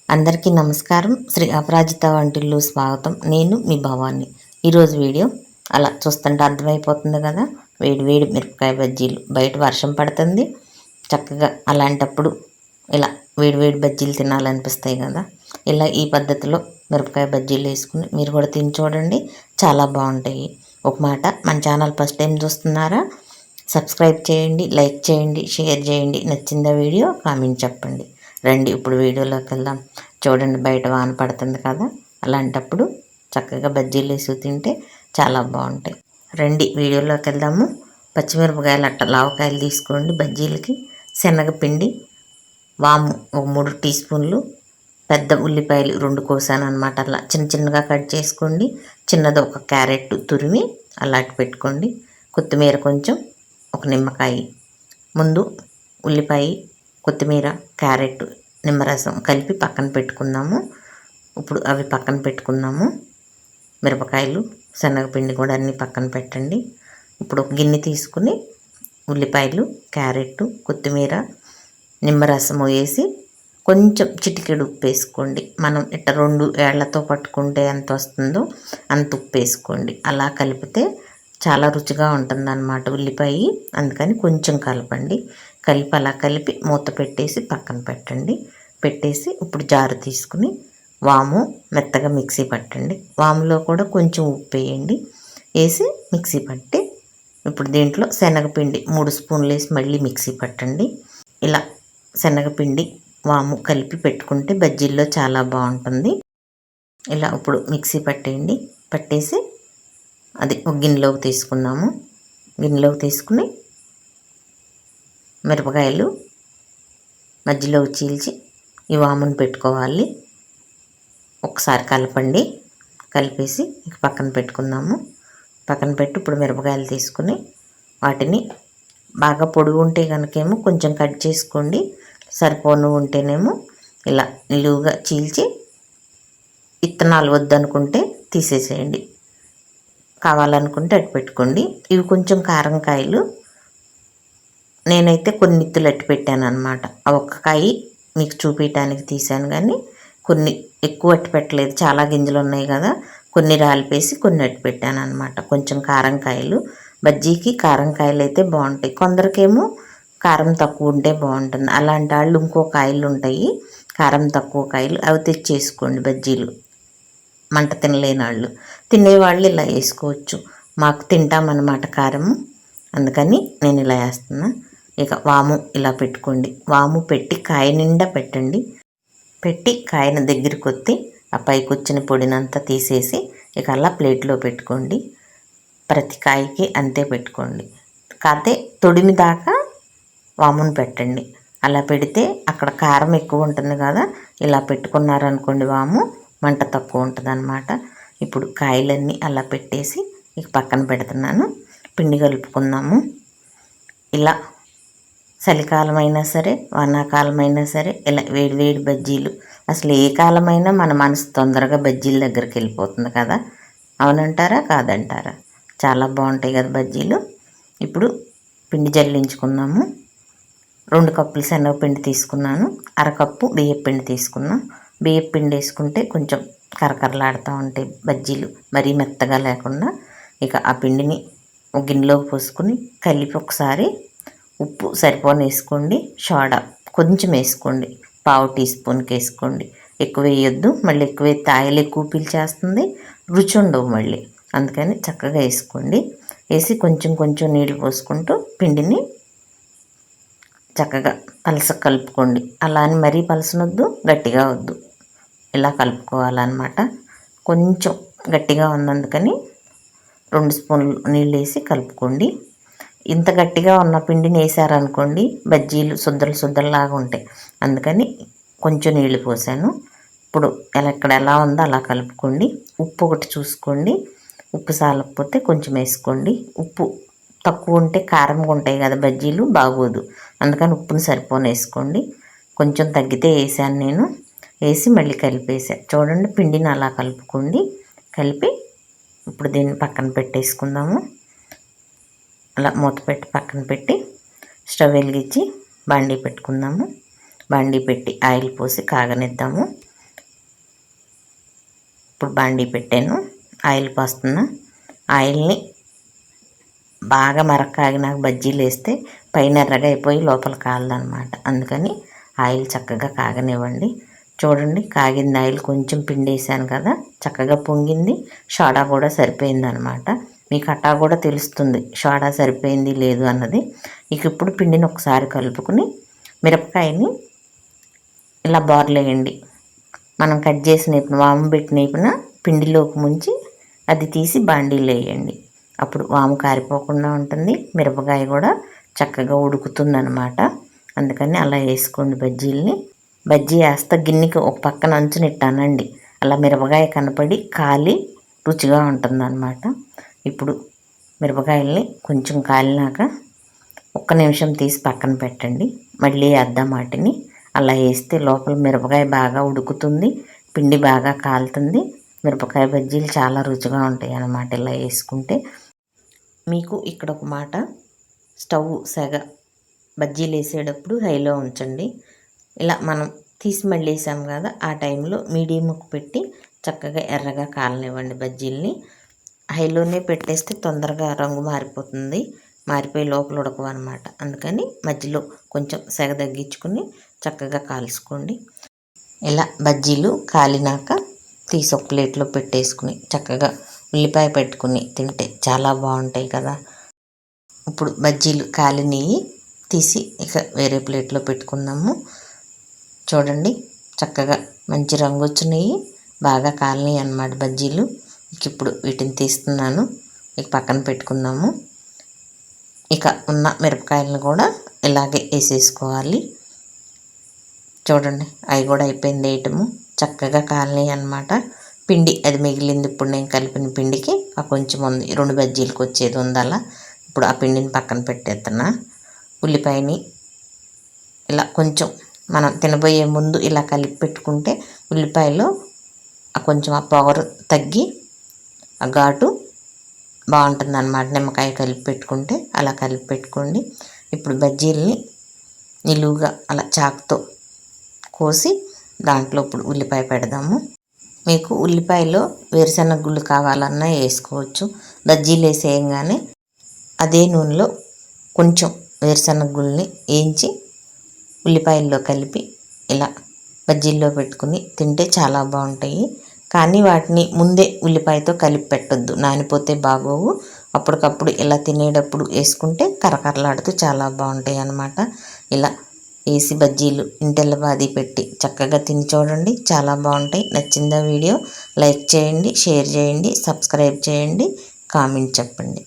అందరికీ నమస్కారం. శ్రీ అపరాజిత వంటిల్లు స్వాగతం. నేను మీ భవాని. ఈరోజు వీడియో అలా చూస్తుంటే అర్థమైపోతుంది కదా, వేడి వేడి మిరపకాయ బజ్జీలు. బయట వర్షం పడుతుంది, చక్కగా అలాంటప్పుడు ఇలా వేడి వేడి బజ్జీలు తినాలనిపిస్తాయి కదా. ఇలా ఈ పద్ధతిలో మిరపకాయ బజ్జీలు వేసుకుని మీరు కూడా తిని చూడండి, చాలా బాగుంటాయి. ఒక మాట, మన ఛానల్ ఫస్ట్ టైం చూస్తున్నారా? సబ్స్క్రైబ్ చేయండి, లైక్ చేయండి, షేర్ చేయండి. నచ్చిందా వీడియో? కామెంట్ చెప్పండి. రండి ఇప్పుడు వీడియోలోకి వెళ్దాం. చూడండి, బయట వాన పడుతుంది కదా, అలాంటప్పుడు చక్కగా బజ్జీలు వేసి తింటే చాలా బాగుంటాయి. రండి వీడియోలోకి వెళ్దాము. పచ్చిమిరపకాయలు అట్ట లావకాయలు తీసుకోండి బజ్జీలకి. శనగపిండి, వాము ఒక 3 టీ స్పూన్లు, పెద్ద ఉల్లిపాయలు 2 కోసాను అనమాట. అలా చిన్న చిన్నగా కట్ చేసుకోండి. చిన్నది ఒక క్యారెట్ తురిమి అలాంటి పెట్టుకోండి. కొత్తిమీర కొంచెం, ఒక నిమ్మకాయ. ముందు ఉల్లిపాయ, కొత్తిమీర, క్యారెట్, నిమ్మరసం కలిపి పక్కన పెట్టుకుందాము. ఇప్పుడు అవి పక్కన పెట్టుకుందాము. మిరపకాయలు, శనగపిండి కూడా అన్నీ పక్కన పెట్టండి. ఇప్పుడు ఒక గిన్నె తీసుకుని ఉల్లిపాయలు, క్యారెట్, కొత్తిమీర, నిమ్మరసము వేసి కొంచెం చిటికెడు ఉప్పు వేసుకోండి. మనం ఇట్ట 2 ఏళ్లతో పట్టుకుంటే ఎంత వస్తుందో అంత ఉప్పు వేసుకోండి. అలా కలిపితే చాలా రుచిగా ఉంటుందన్నమాట ఉల్లిపాయ. అందుకని కొంచెం కలపండి. కలిపి అలా కలిపి మూత పెట్టేసి పక్కన పెట్టండి. పెట్టేసి ఇప్పుడు జారు తీసుకుని వాము మెత్తగా మిక్సీ పట్టండి. వాములో కూడా కొంచెం ఉప్పు వేయండి. వేసి మిక్సీ పట్టి ఇప్పుడు దీంట్లో శనగపిండి 3 స్పూన్లు వేసి మళ్ళీ మిక్సీ పట్టండి. ఇలా శనగపిండి, వాము కలిపి పెట్టుకుంటే బజ్జీల్లో చాలా బాగుంటుంది. ఇలా ఇప్పుడు మిక్సీ పట్టేయండి. పట్టేసి అది ఒక గిన్నెలోకి తీసుకుందాము. గిన్నెలోకి తీసుకుని మిరపకాయలు మధ్యలో చీల్చి ఈ వామును పెట్టుకోవాలి. ఒకసారి కలపండి. కలిపేసి ఇక పక్కన పెట్టుకుందాము. పక్కన పెట్టి ఇప్పుడు మిరపకాయలు తీసుకుని వాటిని బాగా పొడుగు ఉంటే కనుకేమో కొంచెం కట్ చేసుకోండి. సరిపోను ఉంటేనేమో ఇలా నిలువుగా చీల్చి, విత్తనాలు వద్దనుకుంటే తీసేసేయండి. కావాలనుకుంటే అట్టు పెట్టుకోండి. ఇవి కొంచెం కారంకాయలు. నేనైతే కొన్ని ఇత్తులు అట్టు పెట్టాను అనమాట. ఆ ఒక్క కాయ మీకు చూపించడానికి తీసాను, కానీ కొన్ని ఎక్కువ అట్టు పెట్టలేదు. చాలా గింజలు ఉన్నాయి కదా, కొన్ని రాలిపేసి కొన్ని అట్టు పెట్టాను అనమాట. కొంచెం కారంకాయలు. బజ్జీకి కారంకాయలు అయితే బాగుంటాయి. కొందరికేమో కారం తక్కువ ఉంటే బాగుంటుంది. అలాంటి వాళ్ళు ఇంకో కాయలు ఉంటాయి, కారం తక్కువ కాయలు, అవి తెచ్చేసుకోండి. బజ్జీలు మంట తినలేని వాళ్ళు, తినేవాళ్ళు ఇలా వేసుకోవచ్చు. మాకు తింటామన్నమాట కారము, అందుకని నేను ఇలా వేస్తున్నా. ఇక వాము ఇలా పెట్టుకోండి. వాము పెట్టి కాయ నిండా పెట్టండి. పెట్టి కాయను దగ్గరికి కొత్తి ఆ పైకి వచ్చిన పొడినంతా తీసేసి ఇక అలా ప్లేట్లో పెట్టుకోండి. ప్రతి కాయకి అంతే పెట్టుకోండి. కాకపోతే తొడిమి దాకా వామును పెట్టండి. అలా పెడితే అక్కడ కారం ఎక్కువ ఉంటుంది కదా, ఇలా పెట్టుకున్నారనుకోండి వాము మంట తక్కువ ఉంటుంది అన్నమాట. ఇప్పుడు కాయలన్నీ అలా పెట్టేసి ఇక పక్కన పెడుతున్నాను. పిండి కలుపుకుందాము. ఇలా చలికాలం అయినా సరే, వానాకాలం అయినా సరే, ఇలా వేడి వేడి బజ్జీలు. అసలు ఏ కాలమైనా మన మనసు తొందరగా బజ్జీల దగ్గరికి వెళ్ళిపోతుంది కదా, అవునంటారా కాదంటారా? చాలా బాగుంటాయి కదా బజ్జీలు. ఇప్పుడు పిండి జల్లించుకుందాము. 2 కప్పులు శనగపిండి తీసుకున్నాను, అరకప్పు బియ్యపిండి తీసుకున్నాను. బియ్యపిండి వేసుకుంటే కొంచెం కరకరలాడుతూ ఉంటాయి బజ్జీలు, మరీ మెత్తగా లేకుండా. ఇక ఆ పిండిని ఒక గిన్నెలోకి పోసుకుని కలిపి ఒకసారి ఉప్పు సరిపోని వేసుకోండి. సోడా కొంచెం వేసుకోండి, పావు టీ స్పూన్కి వేసుకోండి. ఎక్కువ వేయొద్దు, మళ్ళీ ఎక్కువ వేస్తే ఆయిల్ ఎక్కువ పీల్చేస్తుంది, రుచి ఉండవు మళ్ళీ. అందుకని చక్కగా వేసుకోండి. వేసి కొంచెం కొంచెం నీళ్ళు పోసుకుంటూ పిండిని చక్కగా పలస కలుపుకోండి. అలా అని మరీ పలసనొద్దు, గట్టిగా వద్దు, ఇలా కలుపుకోవాలన్నమాట. కొంచెం గట్టిగా ఉన్నందుకని 2 స్పూన్లు నీళ్ళు వేసి కలుపుకోండి. ఇంత గట్టిగా ఉన్న పిండిని వేసారనుకోండి బజ్జీలు శుద్ధలు శుద్ధలాగా ఉంటాయి. అందుకని కొంచెం నీళ్ళు పోసాను. ఇప్పుడు ఇక్కడ ఎలా ఉందో అలా కలుపుకోండి. ఉప్పు ఒకటి చూసుకోండి, ఉప్పు సాలకపోతే కొంచెం వేసుకోండి. ఉప్పు తక్కువ ఉంటే కారంగా ఉంటాయి కదా బజ్జీలు, బాగోదు. అందుకని ఉప్పుని సరిపోని వేసుకోండి. కొంచెం తగ్గితే వేసాను నేను. వేసి మళ్ళీ కలిపేసాను. చూడండి, పిండిని అలా కలుపుకోండి. కలిపి ఇప్పుడు దీన్ని పక్కన పెట్టేసుకుందాము. అలా మూత పెట్టి పక్కన పెట్టి స్టవ్ వెలిగించి బాండీ పెట్టుకుందాము. బాండీ పెట్టి ఆయిల్ పోసి కాగనిద్దాము. ఇప్పుడు బాండీ పెట్టాను, ఆయిల్ పోస్తున్నా. ఆయిల్ని బాగా మరక్కాగినాక బజ్జీలు వేస్తే పైన ఎర్రగా అయిపోయి లోపల కాలదనమాట. అందుకని ఆయిల్ చక్కగా కాగనివ్వండి. చూడండి, కాగింది ఆయిల్. కొంచెం పిండి వేసాను కదా, చక్కగా పొంగింది. సోడా కూడా సరిపోయిందనమాట. మీకు అట్టా కూడా తెలుస్తుంది సోడా సరిపోయింది లేదు అన్నది. ఇక ఇప్పుడు పిండిని ఒకసారి కలుపుకుని మిరపకాయని ఇలా బోర్లేయండి. మనం కట్ చేసిన వాము పెట్టిన పిండిలోకి ముంచి అది తీసి బాండీలో వేయండి. అప్పుడు వాము కారిపోకుండా ఉంటుంది, మిరపకాయ కూడా చక్కగా ఉడుకుతుందనమాట. అందుకని అలా వేసుకోండి బజ్జీల్ని. బజ్జీ వేస్తా గిన్నెకి ఒక పక్కన అంచునిట్టానండి. అలా మిరపకాయ కనపడి కాలి రుచిగా ఉంటుందన్నమాట. ఇప్పుడు మిరపకాయల్ని కొంచెం కాలినాక ఒక్క నిమిషం తీసి పక్కన పెట్టండి. మళ్ళీ వేద్దాం వాటిని. అలా వేస్తే లోపల మిరపకాయ బాగా ఉడుకుతుంది, పిండి బాగా కాలుతుంది. మిరపకాయ బజ్జీలు చాలా రుచిగా ఉంటాయి అన్నమాట ఇలా వేసుకుంటే. మీకు ఇక్కడ ఒక మాట, స్టవ్ సెగ బజ్జీలు వేసేటప్పుడు హైలో ఉంచండి. ఇలా మనం తీసి మళ్ళీ వేసాం కదా, ఆ టైంలో మీడియంకు పెట్టి చక్కగా ఎర్రగా కాలనివ్వండి బజ్జీల్ని. హైలోనే పెట్టేస్తే తొందరగా రంగు మారిపోతుంది, మారిపోయి లోపల ఉడకవు అనమాట. అందుకని మధ్యలో కొంచెం సెగ తగ్గించుకుని చక్కగా కాల్చుకోండి. ఇలా బజ్జీలు కాలినాక తీసి ఒక ప్లేట్లో పెట్టేసుకుని చక్కగా ఉల్లిపాయ పెట్టుకుని తింటే చాలా బాగుంటాయి కదా. ఇప్పుడు బజ్జీలు కాలినవి తీసి ఇక వేరే ప్లేట్లో పెట్టుకుందాము. చూడండి, చక్కగా మంచి రంగు వచ్చినాయి, బాగా కాలినాయి అన్నమాట బజ్జీలు. ఇప్పుడు వీటిని తీస్తున్నాను, ఇక పక్కన పెట్టుకుందాము. ఇక ఉన్న మిరపకాయలను కూడా ఇలాగే వేసేసుకోవాలి. చూడండి, అవి కూడా అయిపోయింది వేయటము, చక్కగా కాలినాయి అన్నమాట. పిండి అది మిగిలింది. ఇప్పుడు నేను కలిపిన పిండికి ఆ కొంచెం ఉంది, 2 బజ్జీలకు వచ్చేది ఉంది అలా. ఇప్పుడు ఆ పిండిని పక్కన పెట్టేస్తున్నా. ఉల్లిపాయని ఇలా కొంచెం మనం తినబోయే ముందు ఇలా కలిపి పెట్టుకుంటే ఉల్లిపాయలో కొంచెం ఆ పవర్ తగ్గి ఆ ఘాటు బాగుంటుంది అన్నమాట. నిమ్మకాయ కలిపి పెట్టుకుంటే అలా కలిపి పెట్టుకోండి. ఇప్పుడు బజ్జీలని నిలువుగా అలా చాకుతో కోసి దాంట్లో ఇప్పుడు ఉల్లిపాయ పెడదాము. మీకు ఉల్లిపాయలో వేరుశనగ గుళ్ళు కావాలన్నా వేసుకోవచ్చు. బజ్జీలు వేసేయంగానే అదే నూనెలో కొంచెం వేరుశనగ గుళ్ళని వేయించి ఉల్లిపాయల్లో కలిపి ఇలా బజ్జీల్లో పెట్టుకుని తింటే చాలా బాగుంటాయి. కానీ వాటిని ముందే ఉల్లిపాయతో కలిపి పెట్టొద్దు, నానిపోతే బాగోవు. అప్పటికప్పుడు ఇలా తినేటప్పుడు వేసుకుంటే కరకరలాడుతూ చాలా బాగుంటాయి అన్నమాట. ఇలా వేసి బజ్జీలు ఇంటెల్లబాది పెట్టి చక్కగా తిని చూడండి, చాలా బాగుంటాయి. నచ్చిందా వీడియో? లైక్ చేయండి, షేర్ చేయండి, సబ్స్క్రైబ్ చేయండి, కామెంట్ చెప్పండి.